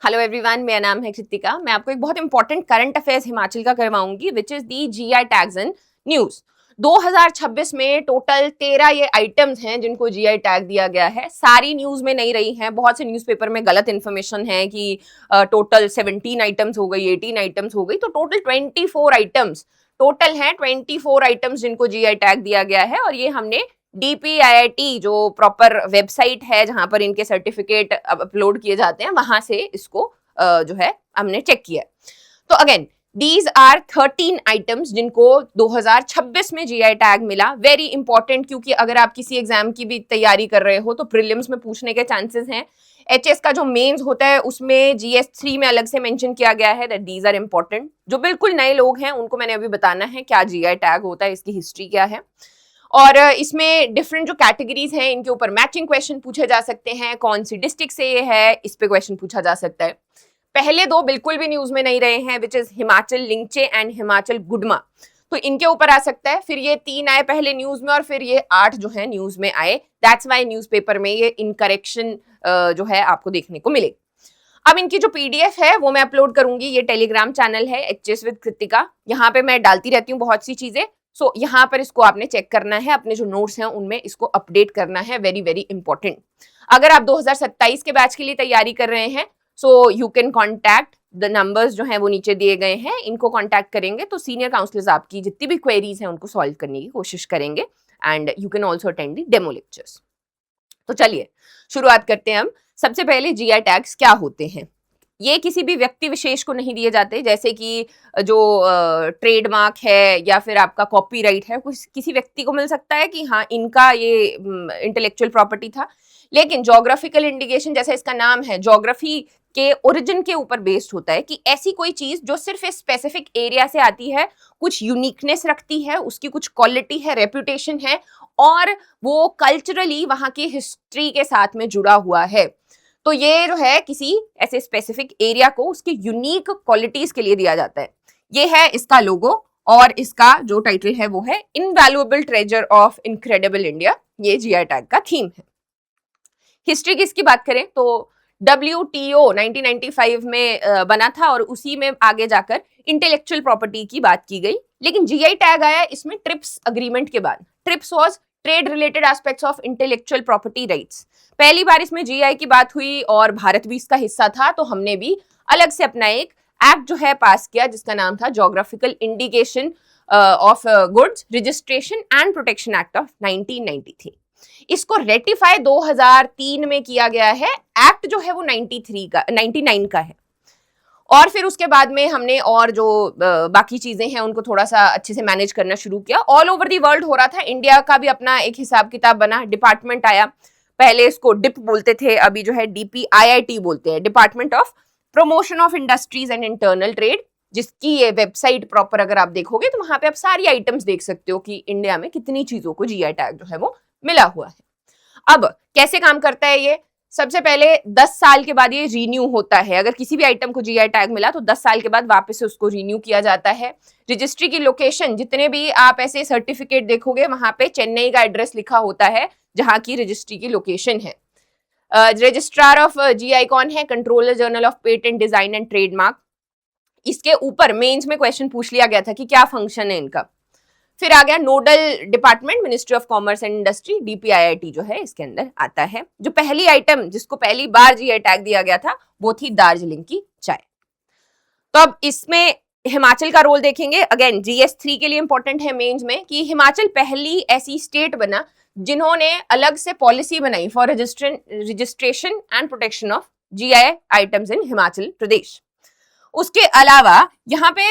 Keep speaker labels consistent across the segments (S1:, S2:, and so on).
S1: Hello everyone, मेरा नाम है कृतिका। मैं आपको एक बहुत इंपॉर्टेंट करंट अफेयर्स हिमाचल का करवाऊंगी, which is the GI tags in news. 2026 में टोटल 13 ये आइटम्स हैं जिनको जीआई टैग दिया गया है। सारी न्यूज में नहीं रही हैं, बहुत से न्यूज़पेपर में गलत इन्फॉर्मेशन है कि टोटल 17 आइटम्स हो गई, 18 आइटम्स हो गई, तो टोटल 24 आइटम्स टोटल हैं। 24 आइटम्स जिनको जीआई टैग दिया गया है, और ये हमने DPIIT जो प्रॉपर वेबसाइट है जहां पर इनके सर्टिफिकेट अपलोड किए जाते हैं, वहां से इसको जो है हमने चेक किया। तो अगेन दीज आर 13 आइटम्स जिनको 2026 में जीआई टैग मिला। वेरी इंपॉर्टेंट, क्योंकि अगर आप किसी एग्जाम की भी तैयारी कर रहे हो तो प्रीलिम्स में पूछने के चांसेस हैं। HS का जो मेंस होता है उसमें GS3 में अलग से मेंशन किया गया है दैट दीज आर इंपॉर्टेंट। जो बिल्कुल नए लोग हैं उनको मैंने अभी बताना है क्या जीआई टैग होता है, इसकी हिस्ट्री क्या है, और इसमें डिफरेंट जो कैटेगरीज हैं इनके ऊपर मैचिंग क्वेश्चन पूछे जा सकते हैं। कौन सी डिस्ट्रिक्ट से ये है, इस पे क्वेश्चन पूछा जा सकता है। पहले दो बिल्कुल भी न्यूज में नहीं रहे हैं, which is Himachal Lingche and Himachal Gudma, तो इनके ऊपर आ सकता है। फिर ये 3 आए पहले न्यूज में, और फिर ये 8 जो है न्यूज में आए। दैट्स वाई न्यूज़पेपर में ये इनकरेक्शन जो है आपको देखने को मिले। अब इनकी जो PDF है वो मैं अपलोड करूंगी। ये टेलीग्राम चैनल है HS विद कृतिका, यहाँ पे मैं डालती रहती हूँ बहुत सी चीजें। सो यहाँ पर इसको आपने चेक करना है, अपने जो नोट्स हैं उनमें इसको अपडेट करना है। Very very important. अगर आप 2027 के बैच के लिए तैयारी कर रहे हैं, सो you can contact the numbers जो हैं वो नीचे दिए गए हैं। इनको कॉन्टैक्ट करेंगे तो सीनियर काउंसलर्स आपकी जितनी भी क्वेरीज हैं उनको सॉल्व करने की कोशिश करेंगे, and you can also attend the demo lectures. तो चलिए शुरुआत करते हैं हम। सबसे पहले जीआई टैग्स क्या होते हैं। ये किसी भी व्यक्ति विशेष को नहीं दिए जाते, जैसे कि जो ट्रेडमार्क है या फिर आपका कॉपीराइट है, कुछ किसी व्यक्ति को मिल सकता है कि हाँ इनका ये इंटेलेक्चुअल प्रॉपर्टी था। लेकिन जोग्राफिकल इंडिकेशन, जैसे इसका नाम है, जोग्राफी के ओरिजिन के ऊपर बेस्ड होता है कि ऐसी कोई चीज जो सिर्फ इस स्पेसिफिक एरिया से आती है, कुछ यूनिकनेस रखती है, उसकी कुछ क्वालिटी है, रेपुटेशन है, और वो कल्चरली वहां की हिस्ट्री के साथ में जुड़ा हुआ है। तो ये जो है किसी ऐसे स्पेसिफिक एरिया को उसके यूनिक क्वालिटीज के लिए दिया जाता है। ये है इसका लोगो, और इसका जो टाइटल है वो है इनवैल्युएबल ट्रेजर ऑफ इनक्रेडिबल इंडिया। ये जीआई टैग का थीम है। हिस्ट्री की इसकी बात करें तो WTO 1995 में बना था, और उसी में आगे जाकर इंटेलेक्चुअल प्रॉपर्टी की बात की गई। लेकिन जीआई टैग आया इसमें ट्रिप्स अग्रीमेंट के बाद। Trips was trade related aspects of intellectual property rights. पहली बार इसमें जीआई की बात हुई और भारत भी इसका हिस्सा था, तो हमने भी अलग से अपना एक एक्ट जो है पास किया जिसका नाम था geographical indication of goods registration and protection act of 1993। इसको रेटिफाई 2003 में किया गया है। एक्ट जो है वो 99 का है। और फिर उसके बाद में हमने और जो बाकी चीजें हैं उनको थोड़ा सा अच्छे से मैनेज करना शुरू किया। ऑल ओवर दी वर्ल्ड हो रहा था। इंडिया का भी अपना एक हिसाब किताब बना, डिपार्टमेंट आया। पहले इसको डिप बोलते थे, अभी जो है DPIIT बोलते हैं, department of promotion of industries and internal trade, जिसकी ये वेबसाइट प्रॉपर अगर आप देखोगे तो वहां पे आप सारी आइटम्स देख सकते हो कि इंडिया में कितनी चीजों को जीआई टैग जो है वो मिला हुआ है। अब कैसे काम करता है ये? सबसे पहले 10 साल के बाद ये रिन्यू होता है। अगर किसी भी आइटम को जीआई टैग मिला तो 10 साल के बाद वापस से उसको रिन्यू किया जाता है। रजिस्ट्री की लोकेशन, जितने भी आप ऐसे सर्टिफिकेट देखोगे वहां पे चेन्नई का एड्रेस लिखा होता है जहां की रजिस्ट्री की लोकेशन है। रजिस्ट्रार ऑफ जीआई कौन है? Controller general of patent design and trademark. इसके ऊपर मेंस में क्वेश्चन पूछ लिया गया था कि क्या फंक्शन है इनका। फिर आ गया nodal department, ministry of commerce and industry, DPIIT जो है इसके अंदर आता है। जो पहली आइटम जिसको पहली बार जीआई टैग दिया गया था वो थी दार्जिलिंग की चाय। तो अब इसमें हिमाचल का रोल देखेंगे। अगेन GS3 के लिए इंपॉर्टेंट है मेंस में कि हिमाचल पहली ऐसी स्टेट बना जिन्होंने अलग से पॉलिसी बनाई for registration and protection of GI items in Himachal Pradesh. उसके अलावा यहाँ पे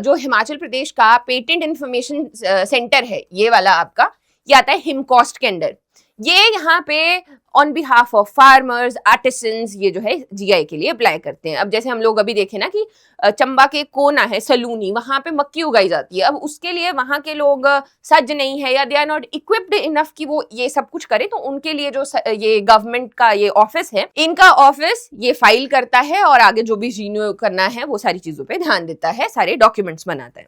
S1: जो हिमाचल प्रदेश का पेटेंट इंफॉर्मेशन सेंटर है, ये वाला आपका, ये आता है हिमकॉस्ट के अंडर। ये यहाँ पे on behalf of farmers, artisans, ये जो है जीआई के लिए अप्लाई करते हैं। अब जैसे हम लोग अभी देखें ना कि चंबा के कोना है सलूनी, वहां पे मक्की उगाई जाती है। अब उसके लिए वहां के लोग सज्ज नहीं है या they are not equipped enough कि वो ये सब कुछ करे, तो उनके लिए जो ये गवर्नमेंट का ये ऑफिस है, इनका ऑफिस ये फाइल करता है और आगे जो भी रिन्यू करना है वो सारी चीजों पे ध्यान देता है, सारे डॉक्यूमेंट्स बनाता है।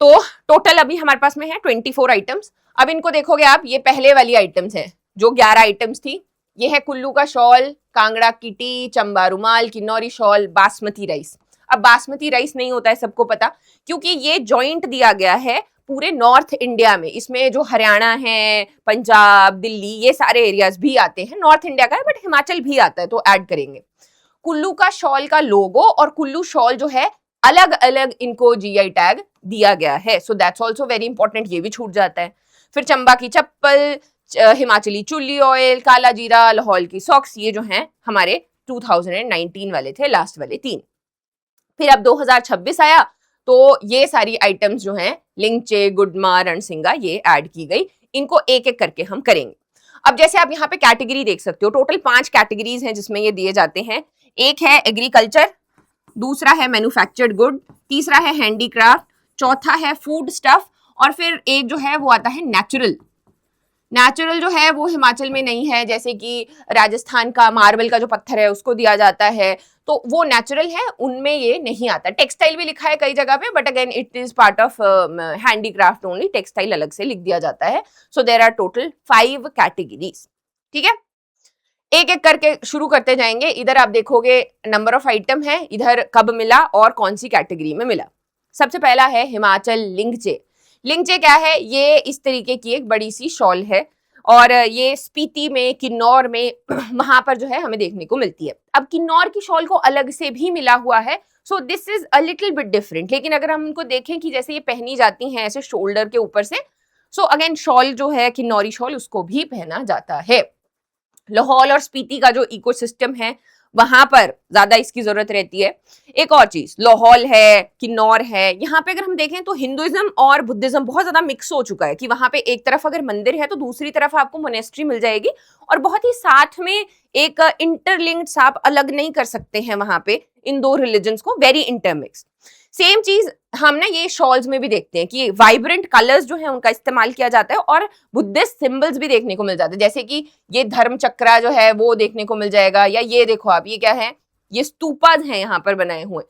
S1: तो टोटल अभी हमारे पास में है 24 आइटम्स। अब इनको देखोगे आप, ये पहले वाली आइटम्स है जो 11 आइटम्स थी, ये है कुल्लू का शॉल, कांगड़ा किटी, चंबा रुमाल, किन्नौरी शॉल, बासमती राइस। अब बासमती राइस नहीं होता है सबको पता, क्योंकि ये जॉइंट दिया गया है पूरे नॉर्थ इंडिया में। इसमें जो हरियाणा है, पंजाब, दिल्ली, ये सारे एरियाज भी आते हैं। नॉर्थ इंडिया का है बट हिमाचल भी आता है, तो ऐड करेंगे। कुल्लू का शॉल का लोगो और कुल्लू शॉल जो है अलग अलग इनको जीआई टैग दिया गया है, so that's also very important, ये भी छूट जाता है। फिर चंबा की चप्पल, हिमाचली चुल्ली ऑयल, काला जीरा, लाहौल की सॉक्स, ये जो हैं हमारे 2019 वाले थे, लास्ट वाले 3। फिर अब 2026 आया तो ये सारी आइटम्स जो हैं लिंगचे, गुडमा, रणसिंगा, ये ऐड की गई। इनको एक एक करके हम करेंगे। अब जैसे आप यहाँ पे कैटेगरी देख सकते हो, टोटल 5 कैटेगरीज हैं जिसमें ये दिए जाते हैं। एक है एग्रीकल्चर, दूसरा है मैन्युफैक्चर्ड गुड, तीसरा है हैंडीक्राफ्ट, चौथा है फूड स्टफ, और फिर एक जो है वो आता है नेचुरल। नेचुरल जो है वो हिमाचल में नहीं है, जैसे कि राजस्थान का मार्बल का जो पत्थर है उसको दिया जाता है, तो वो नेचुरल है, उनमें ये नहीं आता। टेक्सटाइल भी लिखा है कई जगह पे, but again it is part of handicraft only, textile अलग से लिख दिया जाता है। So there are total 5 categories. ठीक है, एक एक करके शुरू करते जाएंगे। इधर आप देखोगे नंबर ऑफ आइटम है, इधर कब मिला और कौन सी कैटेगरी में मिला। सबसे पहला है हिमाचल लिंगचे। लिंगचे क्या है? ये इस तरीके की एक बड़ी सी शॉल है और ये स्पीति में, किन्नौर में वहां पर जो है हमें देखने को मिलती है। अब किन्नौर की शॉल को अलग से भी मिला हुआ है, so this is a little bit different. लेकिन अगर हम उनको देखें कि जैसे ये पहनी जाती हैं ऐसे शोल्डर के ऊपर से, सो अगेन शॉल जो है किन्नौरी शॉल, उसको भी पहना जाता है। लाहौल और स्पीति का जो इकोसिस्टम है वहां पर ज्यादा इसकी जरूरत रहती है। एक और चीज, लाहौल है, किन्नौर है, यहाँ पे अगर हम देखें तो हिंदुइज्म और बुद्धिज्म बहुत ज्यादा मिक्स हो चुका है कि वहां पे एक तरफ अगर मंदिर है तो दूसरी तरफ आपको मोनेस्ट्री मिल जाएगी, और बहुत ही साथ में एक इंटरलिंक्ड, आप अलग नहीं कर सकते हैं वहां पे इन दो रिलीजन्स को, वेरी इंटरमिक्स। सेम चीज हम ना ये शॉल्स में भी देखते हैं कि वाइब्रेंट कलर्स जो है उनका इस्तेमाल किया जाता है, और बुद्धिस्ट सिंबल्स भी देखने को मिल जाते हैं, जैसे कि ये धर्म चक्रा जो है वो देखने को मिल जाएगा, या ये देखो आप, ये क्या है, ये स्तूपाज हैं यहाँ पर बनाए हुए।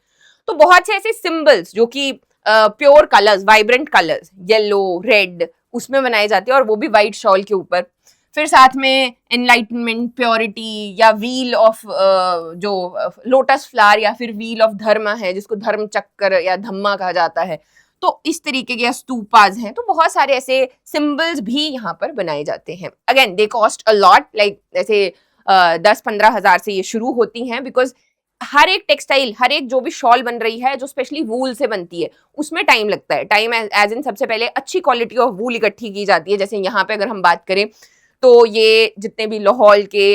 S1: तो बहुत से ऐसे सिंबल्स जो कि pure colours, vibrant colours, yellow, red, उसमें बनाए जाते हैं, और वो भी व्हाइट शॉल के ऊपर। फिर साथ में एनलाइटनमेंट, प्योरिटी, या व्हील ऑफ जो लोटस फ्लावर, या फिर व्हील ऑफ धर्म है जिसको धर्म चक्कर या धम्मा कहा जाता है, तो इस तरीके के स्तूपाज हैं। तो बहुत सारे ऐसे सिंबल्स भी यहाँ पर बनाए जाते हैं। Again they cost a lot, like जैसे 10-15 हजार से ये शुरू होती हैं, बिकॉज हर एक टेक्सटाइल, हर एक जो भी शॉल बन रही है जो स्पेशली वूल से बनती है, उसमें टाइम लगता है। टाइम एज इन सबसे पहले अच्छी क्वालिटी ऑफ वूल इकट्ठी की जाती है। जैसे यहाँ पे अगर हम बात करें तो ये जितने भी लाहौल के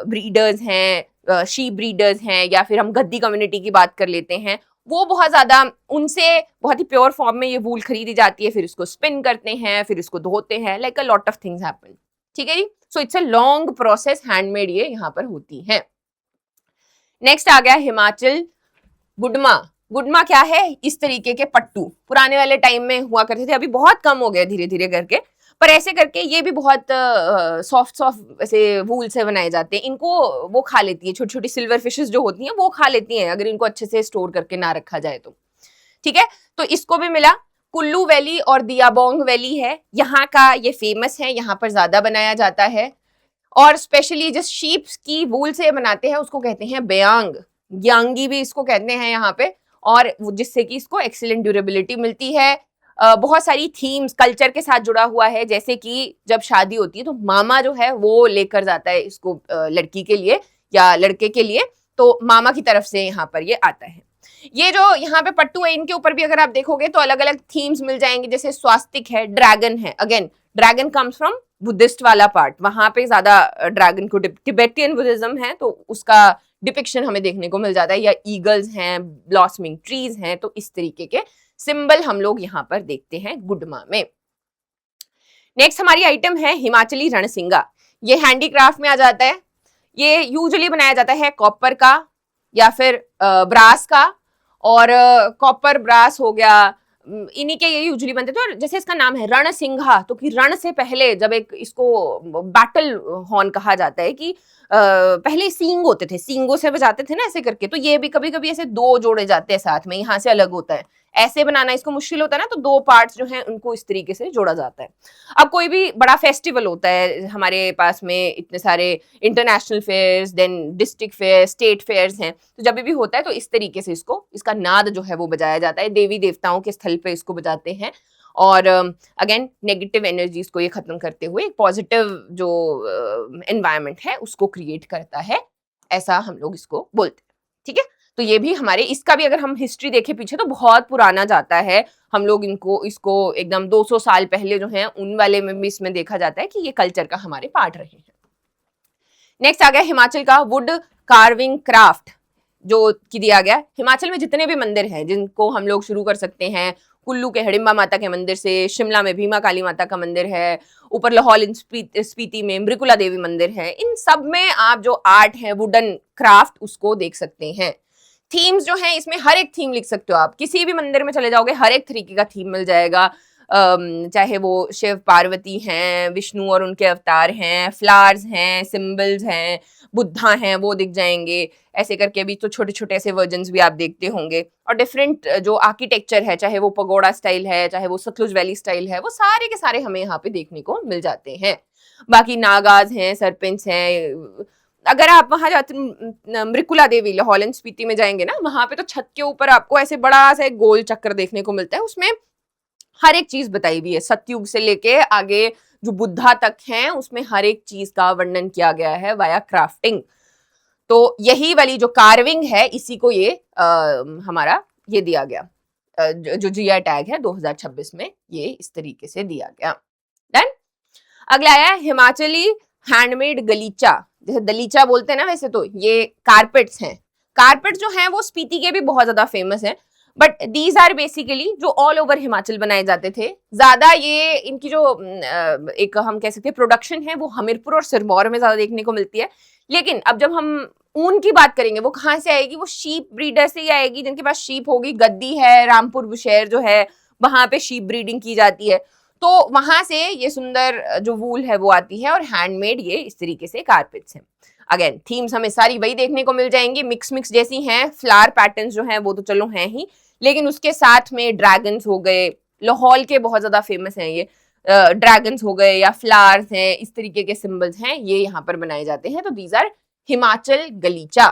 S1: ब्रीडर्स हैं, शीप ब्रीडर्स हैं, या फिर हम गद्दी कम्युनिटी की बात कर लेते हैं, वो बहुत ज्यादा, उनसे बहुत ही प्योर फॉर्म में ये वूल खरीदी जाती है, फिर इसको स्पिन करते हैं, फिर इसको धोते हैं, like a lot of things happen. ठीक है जी, so it's a long process, handmade ये यहाँ पर होती है। नेक्स्ट आ गया हिमाचल गुडमा। गुडमा क्या है? इस तरीके के पट्टू पुराने वाले टाइम में हुआ करते थे, अभी बहुत कम हो गए धीरे धीरे करके, पर ऐसे करके ये भी बहुत सॉफ्ट सॉफ्ट ऐसे वूल से बनाए जाते हैं। इनको वो खा लेती है, छोटी छोटी सिल्वर फिशेस जो होती हैं वो खा लेती हैं अगर इनको अच्छे से स्टोर करके ना रखा जाए तो। ठीक है, तो इसको भी मिला। कुल्लू वैली और दियाबोंग वैली है, यहाँ का ये फेमस है, यहाँ पर ज्यादा बनाया जाता है, और स्पेशली जिस शीप की वूल से बनाते हैं उसको कहते हैं बेयांग, यांगी भी इसको कहते हैं यहाँ पे, और जिससे कि इसको एक्सीलेंट ड्यूरेबिलिटी मिलती है। बहुत सारी थीम्स कल्चर के साथ जुड़ा हुआ है, जैसे कि जब शादी होती है तो मामा जो है वो लेकर जाता है इसको लड़की के लिए या लड़के के लिए, तो मामा की तरफ से यहाँ पर ये आता है। ये जो यहाँ पे पट्टू है इनके ऊपर भी अगर आप देखोगे तो अलग अलग थीम्स मिल जाएंगे, जैसे स्वास्तिक है, ड्रैगन है। Again dragon comes from Buddhist वाला पार्ट, वहां पे ज्यादा ड्रैगन को, टिबेटियन बुद्धिज्म है तो उसका डिपिक्शन हमें देखने को मिल जाता है, या ईगल्स हैं, ब्लॉसमिंग ट्रीज हैं, तो इस तरीके के सिंबल हम लोग यहाँ पर देखते हैं गुडमा में। नेक्स्ट हमारी आइटम है हिमाचली रणसिंगा। ये हैंडीक्राफ्ट में आ जाता है। ये यूजुअली बनाया जाता है कॉपर का या फिर ब्रास का, और कॉपर ब्रास हो गया, इन्हीं के ये यूजुअली बनते थे। और जैसे इसका नाम है रणसिंगा, तो कि रण से पहले जब एक इसको बैटल हॉर्न कहा जाता है कि पहले सींग होते थे, सींगों से बजाते थे ना ऐसे करके, तो ये भी कभी कभी ऐसे दो जोड़े जाते हैं साथ में, यहाँ से अलग होता है, ऐसे बनाना इसको मुश्किल होता है ना, तो दो पार्ट्स जो हैं उनको इस तरीके से जोड़ा जाता है। अब कोई भी बड़ा फेस्टिवल होता है हमारे पास में, इतने सारे international fairs, then district fair, state fairs हैं, तो जब भी होता है तो इस तरीके से इसको, इसका नाद जो है वो बजाया जाता है, देवी देवताओं के स्थल पे इसको बजाते हैं, और अगेन नेगेटिव एनर्जीज को ये खत्म करते हुए एक पॉजिटिव जो एनवायरनमेंट है उसको क्रिएट करता है, ऐसा हम लोग इसको बोलते हैं। ठीक है, तो ये भी हमारे, इसका भी अगर हम हिस्ट्री देखें पीछे तो बहुत पुराना जाता है, हम लोग इनको इसको एकदम 200 साल पहले जो है उन वाले में भी इसमें देखा जाता है कि ये कल्चर का हमारे पार्ट रहे हैं। नेक्स्ट आ गया हिमाचल का वुड कार्विंग क्राफ्ट, जो कि दिया गया हिमाचल में जितने भी मंदिर हैं जिनको हम लोग शुरू कर सकते हैं, कुल्लू के हिडिंबा माता के मंदिर से, शिमला में भीमा काली माता का मंदिर है, ऊपर लाहौल स्पीति में मृकुला देवी मंदिर है, इन सब में आप जो आर्ट है वुडन क्राफ्ट उसको देख सकते हैं। थीम्स जो हैं इसमें हर एक थीम लिख सकते हो आप, किसी भी मंदिर में चले जाओगे हर एक तरीके का थीम मिल जाएगा, चाहे वो शिव पार्वती हैं, विष्णु और उनके अवतार हैं, फ्लावर्स हैं, सिंबल्स हैं, बुद्धा हैं, वो दिख जाएंगे, ऐसे करके भी तो छोटे छोटे ऐसे वर्जन्स भी आप देखते होंगे, और डिफरेंट जो आर्किटेक्चर है, चाहे वो पगोड़ा स्टाइल है, चाहे वो सतलुज वैली स्टाइल है, वो सारे के सारे हमें यहाँ पे देखने को मिल जाते हैं। बाकी नागाज हैं, सरपेंट्स हैं, अगर आप वहां जाते मृकुला देवी लाहौल स्पीति में जाएंगे ना, वहां पे तो छत के ऊपर आपको ऐसे बड़ा सा एक गोल चक्र देखने को मिलता है, उसमें हर एक चीज बताई हुई है, सतयुग से लेके आगे जो बुद्धा तक हैं उसमें हर एक चीज का वर्णन किया गया है वाया क्राफ्टिंग। तो यही वाली जो कार्विंग है इसी को ये हमारा ये दिया गया, जो जीआई टैग है 2026 में, ये इस तरीके से दिया गया। डन। अगला आया हिमाचली हैंडमेड गलीचा, जैसे दलीचा बोलते हैं ना, वैसे तो ये कारपेट्स हैं। कारपेट जो हैं वो स्पीति के भी बहुत ज्यादा फेमस हैं, बट दीज आर बेसिकली जो ऑल ओवर हिमाचल बनाए जाते थे। ज्यादा ये इनकी जो एक हम कह सकते हैं प्रोडक्शन है वो हमीरपुर और सिरमौर में ज्यादा देखने को मिलती है, लेकिन अब जब हम ऊन की बात करेंगे वो कहाँ से आएगी, वो शीप ब्रीडर से ही आएगी, जिनके पास शीप होगी। गद्दी है, रामपुर बुशहर जो है वहां पे शीप ब्रीडिंग की जाती है, तो वहां से ये सुंदर जो वूल है वो आती है, और हैंडमेड ये इस तरीके से कारपेट्स हैं। अगेन थीम्स हमें सारी वही देखने को मिल जाएंगी, मिक्स मिक्स जैसी हैं, फ्लावर पैटर्न्स जो हैं वो तो चलो हैं ही, लेकिन उसके साथ में ड्रैगन्स हो गए, लाहौल के बहुत ज्यादा फेमस हैं ये, ड्रैगन्स हो गए या फ्लावर्स हैं, इस तरीके के सिंबल्स हैं, ये यहाँ पर बनाए जाते हैं। तो दीज आर हिमाचल गलीचा।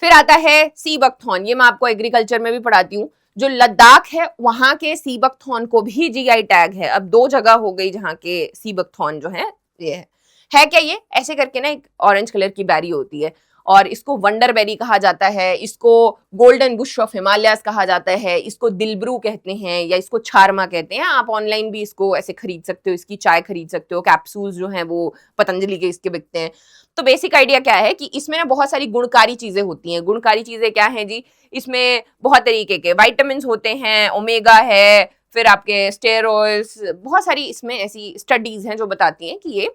S1: फिर आता है सी बकथॉर्न, ये मैं आपको एग्रीकल्चर में भी पढ़ाती हूँ। जो लद्दाख है वहां के सी बकथॉर्न को भी जीआई टैग है। अब दो जगह हो गई जहाँ के सी बकथॉर्न जो है ये है क्या, ये ऐसे करके ना एक ऑरेंज कलर की बैरी होती है, और इसको वंडर बेरी कहा जाता है, इसको गोल्डन बुश ऑफ हिमालयाज कहा जाता है, इसको दिलब्रू कहते हैं या इसको छारमा कहते हैं। आप ऑनलाइन भी इसको ऐसे खरीद सकते हो, इसकी चाय खरीद सकते हो, कैप्सूल्स जो हैं वो पतंजलि के इसके बिकते हैं। तो बेसिक आइडिया क्या है कि इसमें ना बहुत सारी गुणकारी चीजें होती हैं। गुणकारी चीजें क्या हैं जी, इसमें बहुत तरीके के विटामिन होते हैं, ओमेगा है, फिर आपके स्टेरॉइड्स, बहुत सारी इसमें ऐसी स्टडीज हैं जो बताती हैं कि ये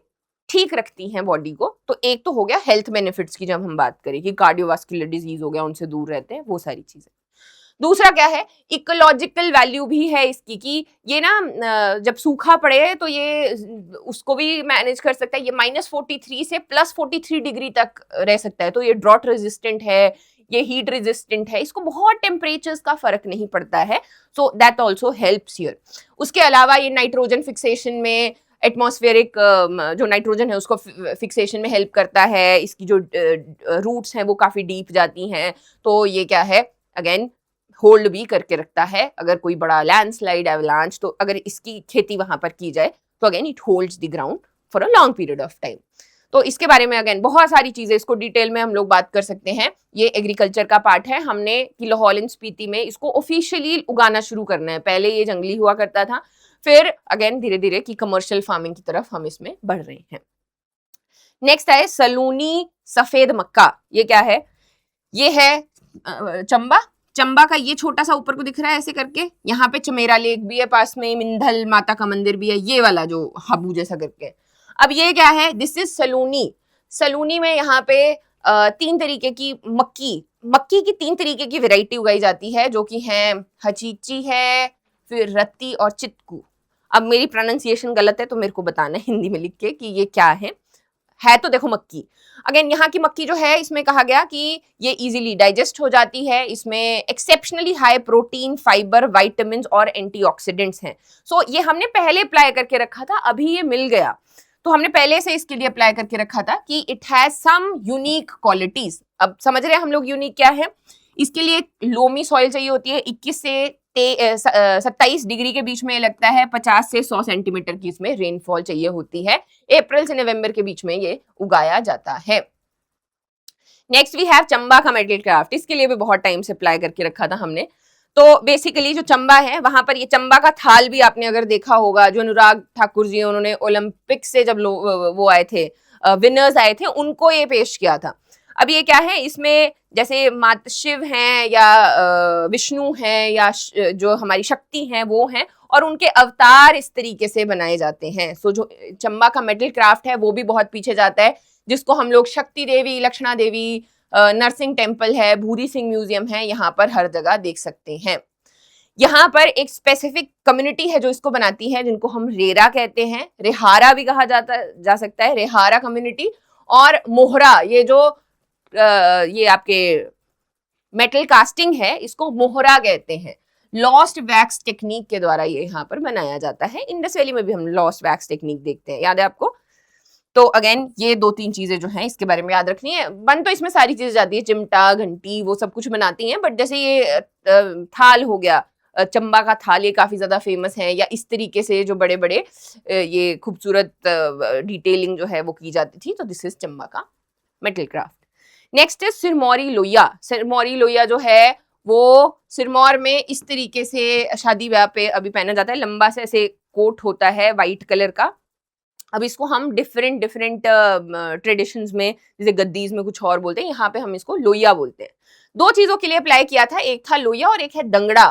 S1: ठीक रखती हैं बॉडी को। तो एक तो हो गया हेल्थ बेनिफिट्स की, जब हम बात करें कि कार्डियोवास्कुलर डिजीज हो गया उनसे दूर रहते हैं, वो सारी चीजें। दूसरा क्या है, इकोलॉजिकल वैल्यू भी है इसकी, कि ये ना जब सूखा पड़े तो ये उसको भी मैनेज कर सकता है। ये -43 से +43 डिग्री तक रह सकता है, तो ये ड्रॉट रेजिस्टेंट है, ये हीट रेजिस्टेंट है, इसको बहुत टेम्परेचर्स का फर्क नहीं पड़ता है। So that also helps here. उसके अलावा ये नाइट्रोजन फिक्सेशन में, एटमॉस्फेरिक जो नाइट्रोजन है उसको फिक्सेशन में हेल्प करता है। इसकी जो रूट्स हैं वो काफी डीप जाती हैं, तो ये क्या है, अगेन होल्ड भी करके रखता है। अगर कोई बड़ा लैंडस्लाइड, एवलांच, तो अगर इसकी खेती वहां पर की जाए तो again it holds the ground for a long period of time. तो इसके बारे में अगेन बहुत सारी चीजें, इसको डिटेल में हम लोग बात कर सकते हैं। ये एग्रीकल्चर का पार्ट है। हमने कि लाहौल स्पीति में इसको ऑफिशियली उगाना शुरू करना है। पहले ये जंगली हुआ करता था, फिर अगेन धीरे धीरे की कमर्शियल फार्मिंग की तरफ हम इसमें बढ़ रहे हैं। नेक्स्ट है सलूनी सफेद मक्का। ये क्या है, ये है चंबा। चंबा का ये छोटा सा ऊपर को दिख रहा है ऐसे करके, यहाँ पे चमेरा लेक भी है पास में, मिंधल माता का मंदिर भी है, ये वाला जो हाबू जैसा करके। अब ये क्या है, दिस इज सलूनी। सलूनी में यहाँ पे 3 तरीके की मक्की की 3 तरीके की वैरायटी उगाई जाती है, जो कि है हचीची है, फिर रत्ती और चितकू। अब मेरी प्रोनाउंसिएशन गलत है तो मेरे को बताना है हिंदी में लिख के कि ये क्या है। है तो देखो मक्की। अगेन यहाँ की मक्की जो है इसमें कहा गया कि ये इजीली डाइजेस्ट हो जाती है, इसमें exceptionally high protein, fibre, vitamins और एंटीऑक्सीडेंट्स हैं। सो ये हमने पहले अप्लाई करके रखा था, अभी ये मिल गया तो हमने पहले से इसके लिए अप्लाई करके रखा था कि it has some unique qualities. अब समझ रहे हैं हम लोग यूनिक क्या है। इसके लिए लोमी सॉइल चाहिए होती है, 21 से 27 डिग्री के बीच में लगता है, 50 से 100 सेंटीमीटर की इसमें रेनफॉल चाहिए होती है, अप्रैल से नवंबर के बीच में ये उगाया जाता है। नेक्स्ट वी हैव चंबा का मेटल क्राफ्ट। इसके लिए भी बहुत टाइम से अप्लाई करके रखा था हमने। तो बेसिकली जो चंबा है वहां पर ये चंबा का थाल भी आपने अगर देखा होगा, जो अनुराग ठाकुर जी उन्होंने ओलंपिक से जब वो आए थे, विनर्स आए थे, उनको ये पेश किया था। अब ये क्या है, इसमें जैसे माता शिव हैं या विष्णु हैं या जो हमारी शक्ति हैं वो हैं, और उनके अवतार इस तरीके से बनाए जाते हैं। सो जो चंबा का मेटल क्राफ्ट है वो भी बहुत पीछे जाता है, जिसको हम लोग शक्ति देवी, लक्षणा देवी, नरसिंह टेम्पल है, भूरी सिंह म्यूजियम है, यहाँ पर हर जगह देख सकते हैं। यहाँ पर एक स्पेसिफिक कम्युनिटी है जो इसको बनाती है, जिनको हम रेरा कहते हैं, रेहारा भी कहा जा सकता है, रेहारा कम्युनिटी। और मोहरा, ये जो ये आपके मेटल कास्टिंग है इसको मोहरा कहते हैं। लॉस्ट वैक्स टेक्निक के द्वारा ये यहाँ पर बनाया जाता है। इंडस वैली में भी हम लॉस्ट वैक्स टेक्निक देखते हैं, याद है आपको। तो अगेन ये 2-3 चीजें जो हैं इसके बारे में याद रखनी है। बन तो इसमें सारी चीजें जाती है, चिमटा, घंटी, वो सब कुछ बनाती हैं, बट जैसे ये थाल हो गया, चंबा का थाल, ये काफी ज्यादा फेमस है, या इस तरीके से जो बड़े बड़े ये खूबसूरत डिटेलिंग जो है वो की जाती थी। तो दिस इज चंबा का मेटल क्राफ्ट। नेक्स्ट है सिरमौरी लोहिया। सिरमौरी लोहिया जो है वो सिरमौर में इस तरीके से शादी ब्याह पे अभी पहना जाता है, लंबा से ऐसे कोट होता है वाइट कलर का। अब इसको हम डिफरेंट ट्रेडिशंस में, जैसे गद्दीज में कुछ और बोलते हैं, यहाँ पे हम इसको लोहिया बोलते हैं। 2 चीजों के लिए अप्लाई किया था, एक था लोहिया और एक है दंगड़ा।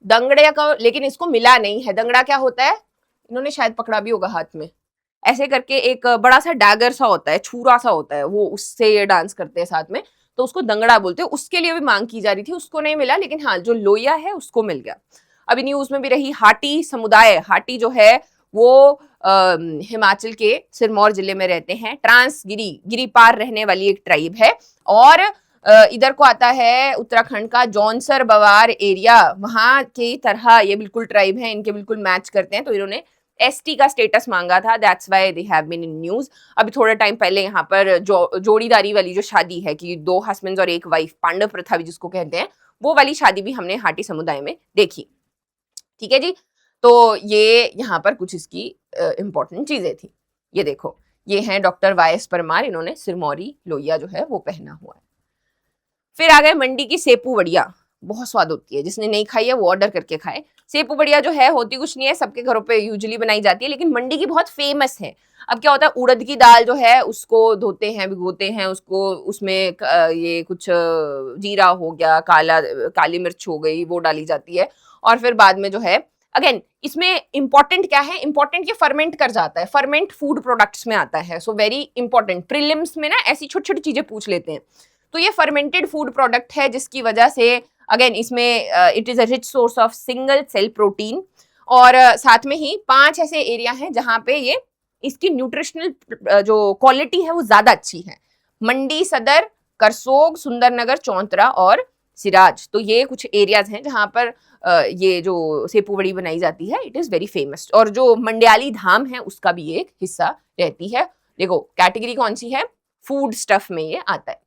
S1: दंगड़े का लेकिन इसको मिला नहीं है। दंगड़ा क्या होता है, इन्होंने शायद पकड़ा भी होगा हाथ में, ऐसे करके एक बड़ा सा डैगर सा होता है, छुरा सा होता है, वो उससे ये डांस करते हैं साथ में, तो उसको दंगड़ा बोलते हैं। उसके लिए भी मांग की जा रही थी, उसको नहीं मिला, लेकिन हाँ जो लोहिया है उसको मिल गया। अभी न्यूज में भी रही हाटी समुदाय। हाटी जो है वो हिमाचल के सिरमौर जिले में रहते हैं, गिरी पार रहने वाली एक ट्राइब है। और इधर को आता है उत्तराखंड का जौनसर बवार एरिया, वहां की तरह ये बिल्कुल ट्राइब है, इनके बिल्कुल मैच करते हैं, तो इन्होंने एसटी का स्टेटस मांगा था, that's why they have been in news. अभी थोड़े टाइम पहले यहाँ पर जोड़ीदारी वाली जो शादी है कि 2 हस्बैंड्स और 1 वाइफ, पांडव प्रथा भी जिसको कहते हैं, वो वाली शादी भी हमने हाटी समुदाय में देखी। ठीक है जी। तो ये यहाँ पर कुछ इसकी इंपॉर्टेंट चीजें थी। ये देखो, ये हैं डॉक्टर वाई.एस. परमार, इन्होंने सिरमौरी लोहिया जो है वो पहना हुआ है। फिर आ गए मंडी की सेपू बढ़िया, बहुत स्वाद होती है, जिसने नहीं खाई है वो ऑर्डर करके खाए। सेपू बढ़िया जो है होती कुछ नहीं है, सबके घरों पे यूजुअली बनाई जाती है, लेकिन मंडी की बहुत फेमस है। अब क्या होता है, उड़द की दाल जो है उसको धोते हैं, भिगोते हैं उसको, उसमें ये कुछ जीरा हो गया, काली मिर्च हो गई, वो डाली जाती है, और फिर बाद में जो है अगेन इसमें इंपॉर्टेंट क्या है, इंपॉर्टेंट ये फर्मेंट कर जाता है, फर्मेंट फूड प्रोडक्ट्स में आता है। सो वेरी इंपॉर्टेंट, प्रीलिम्स में ना ऐसी छोटी छोटी चीजें पूछ लेते हैं। तो ये फर्मेंटेड फूड प्रोडक्ट है, जिसकी वजह से अगेन इसमें it is a rich source of single cell protein. और साथ में ही 5 ऐसे एरिया हैं जहां पे ये इसकी न्यूट्रिशनल जो क्वालिटी है वो ज्यादा अच्छी है। मंडी, सदर, करसोग, सुंदरनगर, चौंतरा और सिराज। तो ये कुछ एरियाज हैं जहां पर ये जो सेपू बड़ी बनाई जाती है, इट इज वेरी फेमस। और जो मंडियाली धाम है उसका भी एक हिस्सा रहती है। देखो कैटेगरी कौन सी है, फूड स्टफ में ये आता है।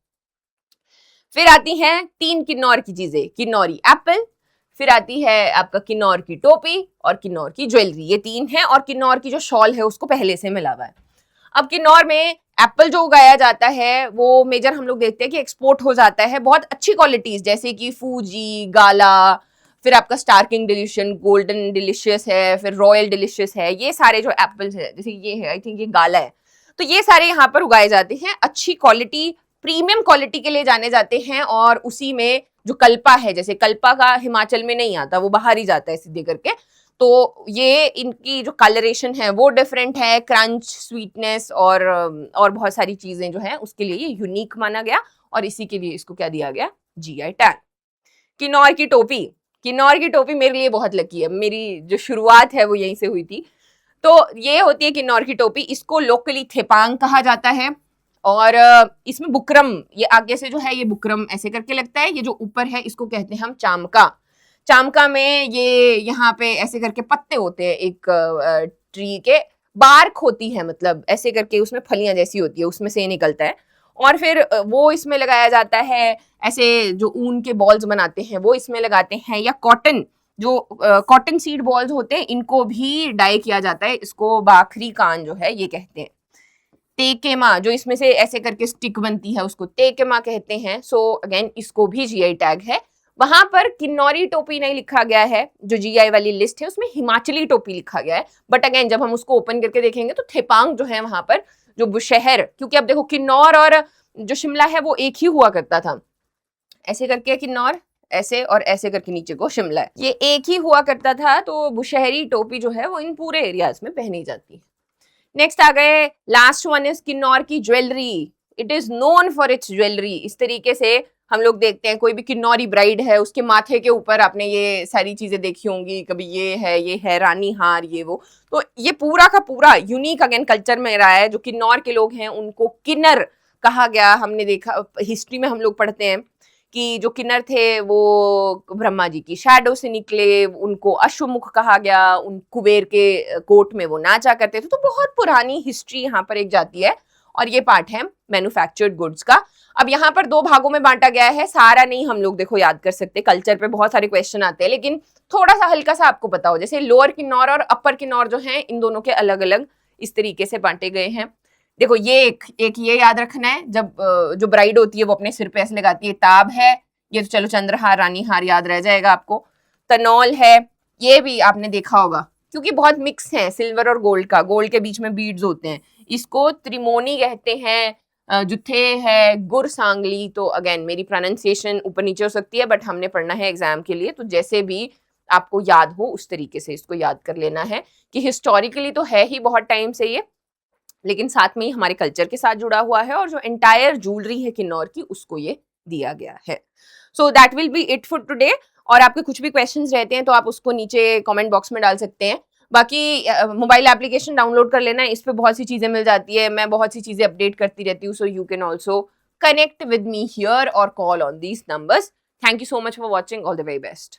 S1: फिर आती हैं 3 किन्नौर की चीजें, किन्नौरी एप्पल, फिर आती है आपका किन्नौर की टोपी और किन्नौर की ज्वेलरी। ये 3 हैं, और किन्नौर की जो शॉल है उसको पहले से मिला हुआ है। अब किन्नौर में एप्पल जो उगाया जाता है वो मेजर हम लोग देखते हैं कि एक्सपोर्ट हो जाता है, बहुत अच्छी क्वालिटीज जैसे कि फूजी, गाला, फिर आपका स्टार्किंग डिलीशियस, गोल्डन डिलीशियस है, फिर रॉयल डिलीशियस है। ये सारे जो एप्पल्स है, जैसे ये है, आई थिंक ये गाला है, तो ये सारे यहाँ पर उगाए जाते हैं। अच्छी क्वालिटी, प्रीमियम क्वालिटी के लिए जाने जाते हैं। और उसी में जो कल्पा है, जैसे कल्पा का हिमाचल में नहीं आता, वो बाहर ही जाता है सीधे करके, तो ये इनकी जो कलरेशन है वो डिफरेंट है, क्रंच, स्वीटनेस और बहुत सारी चीजें जो है उसके लिए ये यूनिक माना गया, और इसी के लिए इसको क्या दिया गया, जीआई टैग। किन्नौर की टोपी, किन्नौर की टोपी मेरे लिए बहुत लकी है, मेरी जो शुरुआत है वो यहीं से हुई थी। तो ये होती है किन्नौर की टोपी, इसको लोकली थेपांग कहा जाता है। और इसमें बुकरम, ये आगे से जो है ये बुकरम ऐसे करके लगता है, ये जो ऊपर है इसको कहते हैं हम चामका। चामका में ये यहाँ पे ऐसे करके पत्ते होते हैं, एक ट्री के बार्क होती है, मतलब ऐसे करके उसमें फलियां जैसी होती है, उसमें से निकलता है। और फिर वो इसमें लगाया जाता है, ऐसे जो ऊन के बॉल्स बनाते हैं वो इसमें लगाते हैं, या कॉटन, जो कॉटन सीड बॉल्स होते हैं इनको भी डाई किया जाता है, इसको बाखरी कान जो है ये कहते हैं। टेकेमा, जो इसमें से ऐसे करके स्टिक बनती है उसको टेकेमा कहते हैं। सो अगेन इसको भी जीआई टैग है। वहां पर किन्नौरी टोपी नहीं लिखा गया है, जो जीआई वाली लिस्ट है उसमें हिमाचली टोपी लिखा गया है, बट अगेन जब हम उसको ओपन करके देखेंगे तो थेपांग जो है वहां पर, जो बुशहर, क्योंकि अब देखो किन्नौर और जो शिमला है वो एक ही हुआ करता था, ऐसे करके किन्नौर ऐसे और ऐसे करके नीचे को शिमला है, ये एक ही हुआ करता था। तो बुशहरी टोपी जो है वो इन पूरे एरियाज में पहनी जाती है। नेक्स्ट आ गए, लास्ट वन इज किन्नौर की jewellery. It is known for its jewellery. इस तरीके से हम लोग देखते हैं, कोई भी किन्नौरी ब्राइड है उसके माथे के ऊपर आपने ये सारी चीजें देखी होंगी, कभी ये है रानी हार, ये वो। तो ये पूरा का पूरा यूनिक अगेन कल्चर में रहा है। जो किन्नौर के लोग हैं उनको किन्नर कहा गया, हमने देखा हिस्ट्री में हम लोग पढ़ते हैं कि जो किन्नर थे वो ब्रह्मा जी की शैडो से निकले, उनको अश्वमुख कहा गया, उन कुबेर के कोर्ट में वो नाचा करते थे। तो बहुत पुरानी हिस्ट्री यहाँ पर एक जाती है, और ये पार्ट है मैन्युफैक्चर्ड गुड्स का। अब यहाँ पर 2 भागों में बांटा गया है, सारा नहीं हम लोग देखो याद कर सकते, कल्चर पे बहुत सारे क्वेश्चन आते हैं, लेकिन थोड़ा सा हल्का सा आपको पता हो, जैसे लोअर किन्नौर और अपर किन्नौर जो है इन दोनों के अलग अलग इस तरीके से बांटे गए हैं। देखो ये एक ये याद रखना है, जब जो ब्राइड होती है वो अपने सिर पे ऐसे लगाती है, ताब है, ये तो चलो चंद्रहार रानी हार याद रह जाएगा आपको। तनौल है, ये भी आपने देखा होगा, क्योंकि बहुत मिक्स है सिल्वर और गोल्ड का, गोल्ड के बीच में बीड्स होते हैं, इसको त्रिमोनी कहते हैं। जुथे है, गुर सांगली, तो अगेन मेरी प्रोनाउंसिएशन ऊपर नीचे हो सकती है, बट हमने पढ़ना है एग्जाम के लिए, तो जैसे भी आपको याद हो उस तरीके से इसको याद कर लेना है कि हिस्टोरिकली तो है ही बहुत टाइम से ये, लेकिन साथ में ही हमारे कल्चर के साथ जुड़ा हुआ है, और जो एंटायर ज्वेलरी है किन्नौर की उसको ये दिया गया है। So that will be it for today. और आपके कुछ भी क्वेश्चंस रहते हैं तो आप उसको नीचे कमेंट बॉक्स में डाल सकते हैं। बाकी मोबाइल एप्लीकेशन डाउनलोड कर लेना, इस पे बहुत सी चीजें मिल जाती है, मैं बहुत सी चीजें अपडेट करती रहती हूँ, so you can also connect with me here और call on these numbers. Thank you so much for watching, all the very best.